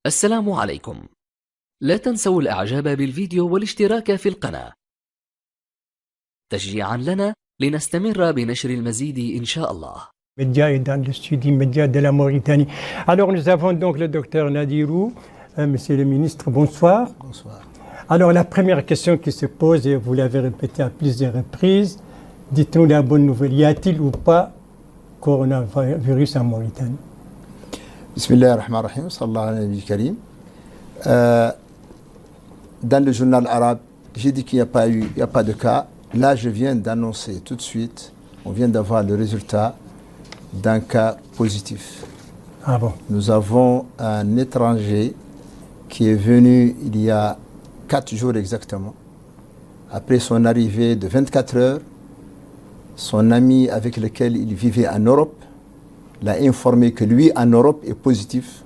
السلام عليكم. لا تنسوا الإعجاب بالفيديو والاشتراك في القناة تشجيعا لنا لنستمر بنشر المزيد إن شاء الله. Médias et dans le studio média de la Mauritanie. Alors nous avons donc le docteur Nadirou. Monsieur le ministre, bonsoir. Bonsoir. Alors la première question qui se pose, et vous l'avez répété à plusieurs reprises, dites-nous la bonne nouvelle. Y a-t-il ou pas coronavirus en Mauritanie? Bismillah ar-Rahman ar-Rahim, sallallahu alayhi wa sallam. Dans le journal arabe, j'ai dit qu'il n'y a pas de cas. Là, je viens d'annoncer tout de suite, on vient d'avoir le résultat d'un cas positif. Ah bon? Nous avons un étranger qui est venu il y a 4 jours exactement. Après son arrivée de 24 heures, son ami avec lequel il vivait en Europe l'a informé que lui, en Europe, est positif.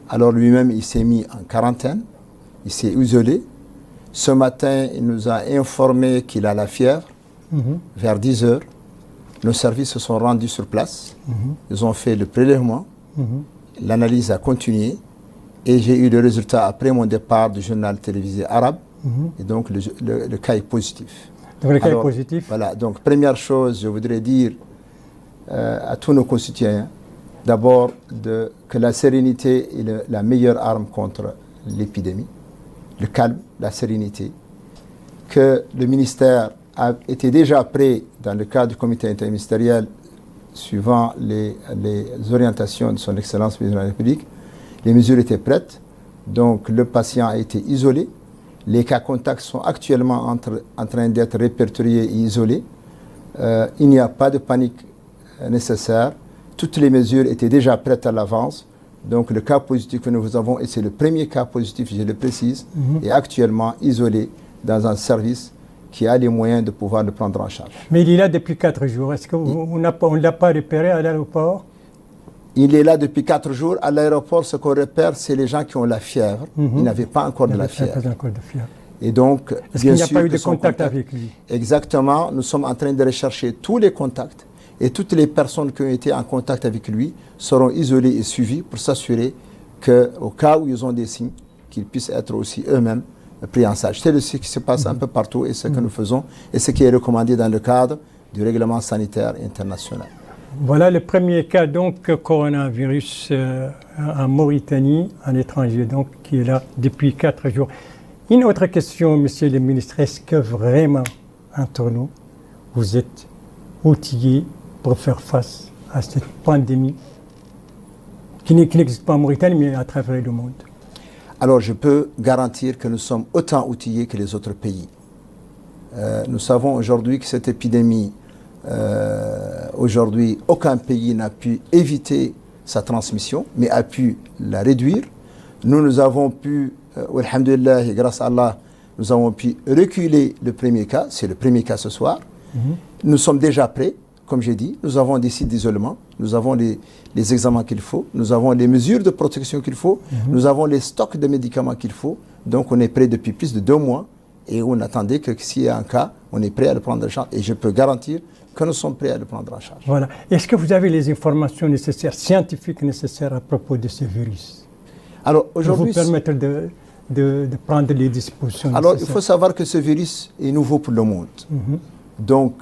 Alors lui-même, il s'est mis en quarantaine, il s'est isolé. Ce matin, il nous a informé qu'il a la fièvre. Vers 10 heures, nos services se sont rendus sur place. Ils ont fait le prélèvement. L'analyse a continué. Et j'ai eu le résultat après mon départ du journal télévisé arabe. Et donc, le cas est positif. Donc, le cas est positif. Voilà. Donc, première chose, je voudrais dire à tous nos concitoyens, d'abord que la sérénité est la meilleure arme contre l'épidémie. Le calme, la sérénité. Que le ministère a été déjà prêt, dans le cadre du comité interministériel, suivant les orientations de son Excellence le Président de la République, les mesures étaient prêtes. Donc, le patient a été isolé. Les cas contacts sont actuellement en train d'être répertoriés et isolés. Il n'y a pas de panique nécessaire. Toutes les mesures étaient déjà prêtes à l'avance. Donc le cas positif que nous avons, et c'est le premier cas positif, je le précise, est actuellement isolé dans un service qui a les moyens de pouvoir le prendre en charge. Mais il est là depuis 4 jours. Est-ce qu'on ne l'a pas repéré à l'aéroport? Il est là depuis 4 jours. À l'aéroport, ce qu'on repère, c'est les gens qui ont la fièvre. Ils n'avaient pas encore de la fièvre. Et donc, est-ce qu'il n'y a pas eu de contact avec lui? Exactement. Nous sommes en train de rechercher tous les contacts. Et toutes les personnes qui ont été en contact avec lui seront isolées et suivies pour s'assurer qu'au cas où ils ont des signes, qu'ils puissent être aussi eux-mêmes pris en charge. C'est ce qui se passe un peu partout et ce que nous faisons et ce qui est recommandé dans le cadre du règlement sanitaire international. Voilà le premier cas donc coronavirus en Mauritanie, en étranger, donc qui est là depuis 4 jours. Une autre question, monsieur le ministre, est-ce que vraiment, entre nous, vous êtes outillés pour faire face à cette pandémie qui n'existe pas en Mauritanie, mais à travers le monde? Alors, je peux garantir que nous sommes autant outillés que les autres pays. Nous savons aujourd'hui que cette épidémie, aujourd'hui, aucun pays n'a pu éviter sa transmission, mais a pu la réduire. Nous avons pu, alhamdulillah, et grâce à Allah, nous avons pu reculer le premier cas. C'est le premier cas ce soir. Nous sommes déjà prêts, comme j'ai dit. Nous avons des sites d'isolement, nous avons les examens qu'il faut, nous avons les mesures de protection qu'il faut, nous avons les stocks de médicaments qu'il faut. Donc on est prêt depuis plus de 2 mois et on attendait que s'il y a un cas, on est prêt à le prendre en charge. Et je peux garantir que nous sommes prêts à le prendre en charge. Voilà. Est-ce que vous avez les informations nécessaires, scientifiques nécessaires à propos de ce virus? Alors aujourd'hui, pour vous permettre de prendre les dispositions nécessaires. Alors il faut savoir que ce virus est nouveau pour le monde. Donc,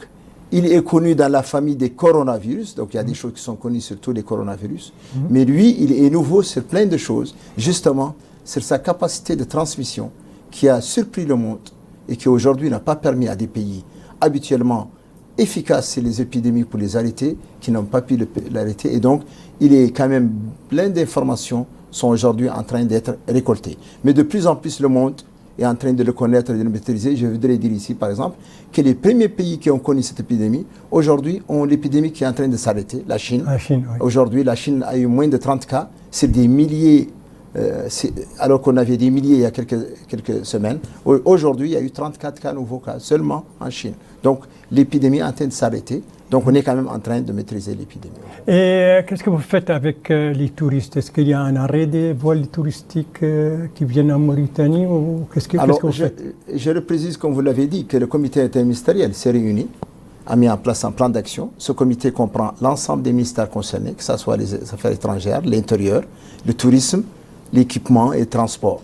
il est connu dans la famille des coronavirus. Donc, il y a des choses qui sont connues sur tous les coronavirus. Mais lui, il est nouveau sur plein de choses. Justement, sur sa capacité de transmission qui a surpris le monde et qui aujourd'hui n'a pas permis à des pays habituellement efficaces sur les épidémies pour les arrêter, qui n'ont pas pu l'arrêter. Et donc, il est quand même plein d'informations sont aujourd'hui en train d'être récoltées. Mais de plus en plus, le monde est en train de le connaître et de le maîtriser. Je voudrais dire ici, par exemple, que les premiers pays qui ont connu cette épidémie, aujourd'hui, ont l'épidémie qui est en train de s'arrêter, la Chine. Oui. Aujourd'hui, la Chine a eu moins de 30 cas. C'est des milliers, alors qu'on avait des milliers il y a quelques semaines. Aujourd'hui, il y a eu 34 cas nouveaux cas seulement en Chine. Donc, l'épidémie est en train de s'arrêter. Donc, on est quand même en train de maîtriser l'épidémie. Et qu'est-ce que vous faites avec les touristes? Est-ce qu'il y a un arrêt des vols touristiques qui viennent en Mauritanie ou qu'est-ce que vous faites? Je le précise, comme vous l'avez dit, que le comité interministériel s'est réuni, a mis en place un plan d'action. Ce comité comprend l'ensemble des ministères concernés, que ce soit les affaires étrangères, l'intérieur, le tourisme, l'équipement et le transport.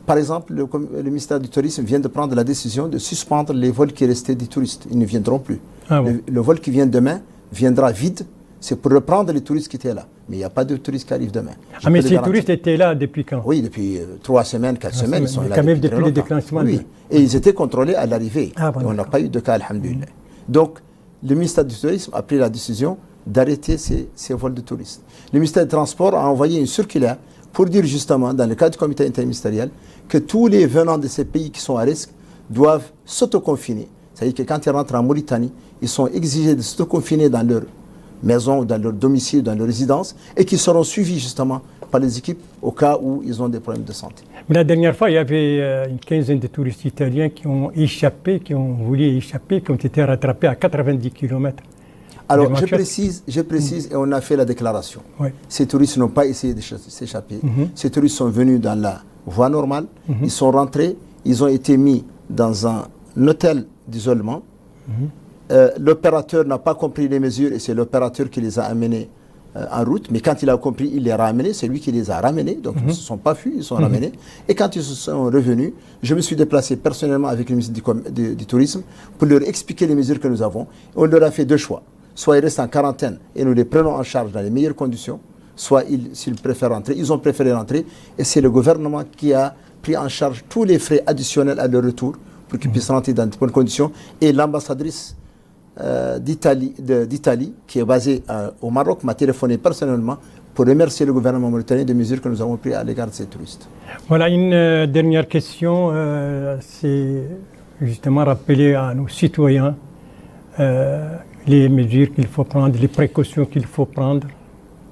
Par exemple, le ministère du Tourisme vient de prendre la décision de suspendre les vols qui restaient des touristes. Ils ne viendront plus. Ah bon. Le vol qui vient demain viendra vide. C'est pour reprendre les touristes qui étaient là. Mais il n'y a pas de touristes qui arrivent demain. Ah, mais ces touristes étaient là depuis quand? Oui, depuis 3 semaines, 4 semaines, ils sont là. Quand même depuis le déclenchement. Oui. Et ils étaient contrôlés à l'arrivée. Ah, bon, et on n'a pas eu de cas, alhamdoulilah. Donc, le ministère du Tourisme a pris la décision d'arrêter ces vols de touristes. Le ministère des Transports a envoyé une circulaire pour dire justement, dans le cadre du comité interministériel, que tous les venants de ces pays qui sont à risque doivent s'autoconfiner. C'est-à-dire que quand ils rentrent en Mauritanie, ils sont exigés de s'autoconfiner dans leur maison, dans leur domicile, dans leur résidence, et qui seront suivis justement par les équipes au cas où ils ont des problèmes de santé. Mais la dernière fois, il y avait une quinzaine de touristes italiens qui ont échappé, qui ont voulu échapper, qui ont été rattrapés à 90 km. Alors, je précise, et on a fait la déclaration. Oui. Ces touristes n'ont pas essayé de s'échapper. Ces touristes sont venus dans la voie normale. Ils sont rentrés. Ils ont été mis dans un hôtel d'isolement. L'opérateur n'a pas compris les mesures et c'est l'opérateur qui les a amenés en route. Mais quand il a compris, il les a ramenés. C'est lui qui les a ramenés. Donc, ils ne se sont pas fuis, ils sont ramenés. Et quand ils se sont revenus, je me suis déplacé personnellement avec le ministre du Tourisme pour leur expliquer les mesures que nous avons. On leur a fait 2 choix. Soit ils restent en quarantaine et nous les prenons en charge dans les meilleures conditions, soit s'ils préfèrent rentrer, ils ont préféré rentrer. Et c'est le gouvernement qui a pris en charge tous les frais additionnels à leur retour pour qu'ils puissent rentrer dans de bonnes conditions. Et l'ambassadrice d'Italie, qui est basée au Maroc, m'a téléphoné personnellement pour remercier le gouvernement mauritanien des mesures que nous avons prises à l'égard de ces touristes. Voilà, une dernière question, c'est justement rappeler à nos citoyens les mesures qu'il faut prendre, les précautions qu'il faut prendre.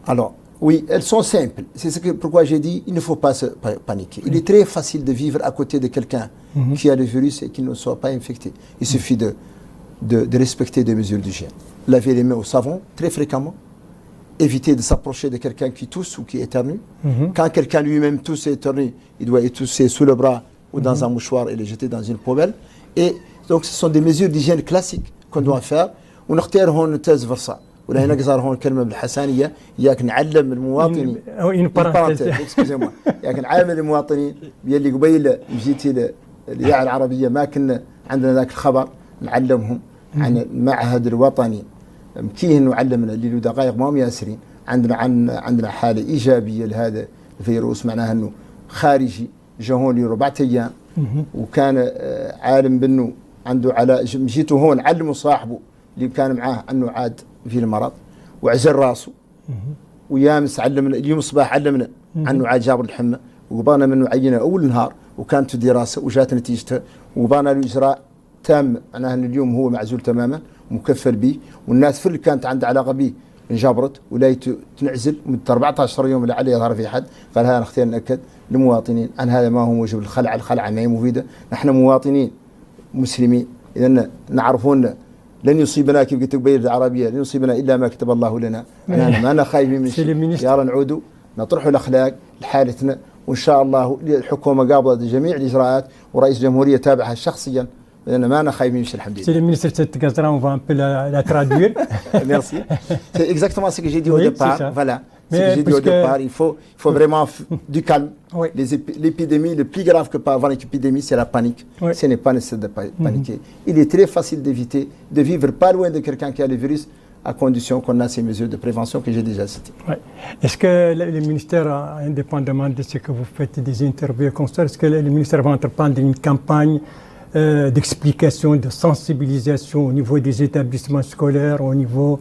Alors, oui, elles sont simples. C'est pourquoi j'ai dit il ne faut pas se paniquer. Il est très facile de vivre à côté de quelqu'un qui a le virus et qui ne soit pas infecté. Il suffit de respecter des mesures d'hygiène. Laver les mains au savon très fréquemment. Éviter de s'approcher de quelqu'un qui tousse ou qui éternue. Quand quelqu'un lui-même tousse et éternue, il doit étousser sous le bras ou dans un mouchoir et les jeter dans une poubelle. Et donc, ce sont des mesures d'hygiène classiques qu'on doit faire. ونختار هون نتاز فرصة ولا هنا قصار هون كلمة بالحسانية ياك نعلم المواطنين اكسكيوزي ياك نعلم المواطنين يلي قبيل مجيتي الإذاعة العربية ما كنا عندنا ذاك الخبر نعلمهم عن المعهد الوطني مكيهن وعلمنا اللي له دقائق ما هم ياسرين عندنا حالة إيجابية لهذا الفيروس معناها أنه خارجي جا هون لي 4 أيام وكان عالم بأنه عنده على مجيته هون علموا صاحبه اللي كان معاه انه عاد في المرض وعزل راسه ويامس علمنا اليوم الصباح علمنا انه عاد جاب الحمى وقبانا منه عينه اول نهار وكانت دراسه وجات نتيجتها وقبانا له اجراء تام معناها ان اليوم هو معزول تماما مكفل به والناس اللي كانت عندها علاقه به انجبرت ولا تنعزل مده 14 يوم لعل يظهر في حد قال هذا اختيار ناكد للمواطنين ان هذا ما هو موجب الخلعه ما هي مفيده نحن مواطنين مسلمين اذا نعرفون لن يصيبنا كيف قلت بين العربيه لن يصيبنا الا ما كتب الله لنا ما انا خايفين من شيء يا نعودوا نطرحوا الاخلاق لحالتنا وان شاء الله الحكومه قابضه جميع الاجراءات ورئيس الجمهوريه تابعها شخصيا لان ما انا خايفين من شيء الحمد لله. C'est le ministre de cette Gazra, on va un peu la traduire. Merci. C'est exactement ce que j'ai dit au départ. Voilà. Ce que j'ai dit au départ, il faut vraiment du calme. Oui. L'épidémie, le plus grave que peut avoir l'épidémie, c'est la panique. Oui. Ce n'est pas nécessaire de paniquer. Il est très facile d'éviter de vivre pas loin de quelqu'un qui a le virus, à condition qu'on a ces mesures de prévention que j'ai déjà citées. Oui. Est-ce que le ministère, indépendamment de ce que vous faites des interviews comme ça, est-ce que le ministère va entreprendre une campagne d'explication, de sensibilisation au niveau des établissements scolaires, au niveau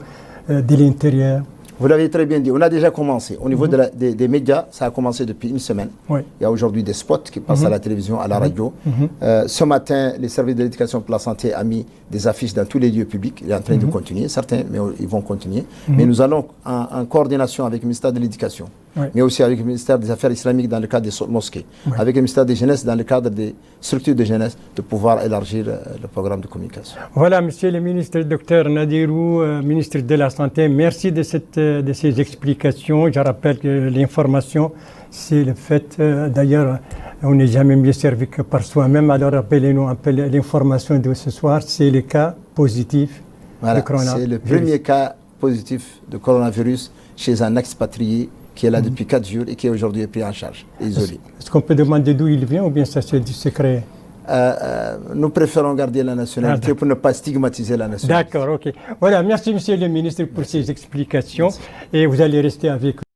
de l'intérieur? Vous l'avez très bien dit, on a déjà commencé. Au niveau des médias, ça a commencé depuis une semaine. Oui. Il y a aujourd'hui des spots qui passent à la télévision, à la radio. Ce matin, les services de l'éducation pour la santé a mis des affiches dans tous les lieux publics. Il est en train de continuer, certains, mais ils vont continuer. Mais nous allons en coordination avec le ministère de l'Éducation, mais aussi avec le ministère des Affaires islamiques dans le cadre des mosquées, avec le ministère des Jeunesse dans le cadre des structures de jeunesse, de pouvoir élargir le programme de communication. Voilà, monsieur le ministre, docteur Nadirou, ministre de la Santé, merci de ces explications. Je rappelle que l'information, c'est le fait, d'ailleurs, on n'est jamais mieux servi que par soi-même. Alors rappelez-nous un peu l'information de ce soir, c'est le cas positif de coronavirus. C'est le premier cas positif de coronavirus chez un expatrié qui est là depuis 4 jours et qui aujourd'hui est pris en charge, isolé. Est-ce qu'on peut demander d'où il vient ou bien ça c'est du secret? Nous préférons garder la nationalité pour ne pas stigmatiser la nationalité. D'accord, ok. Voilà, merci Monsieur le ministre pour ces explications et vous allez rester avec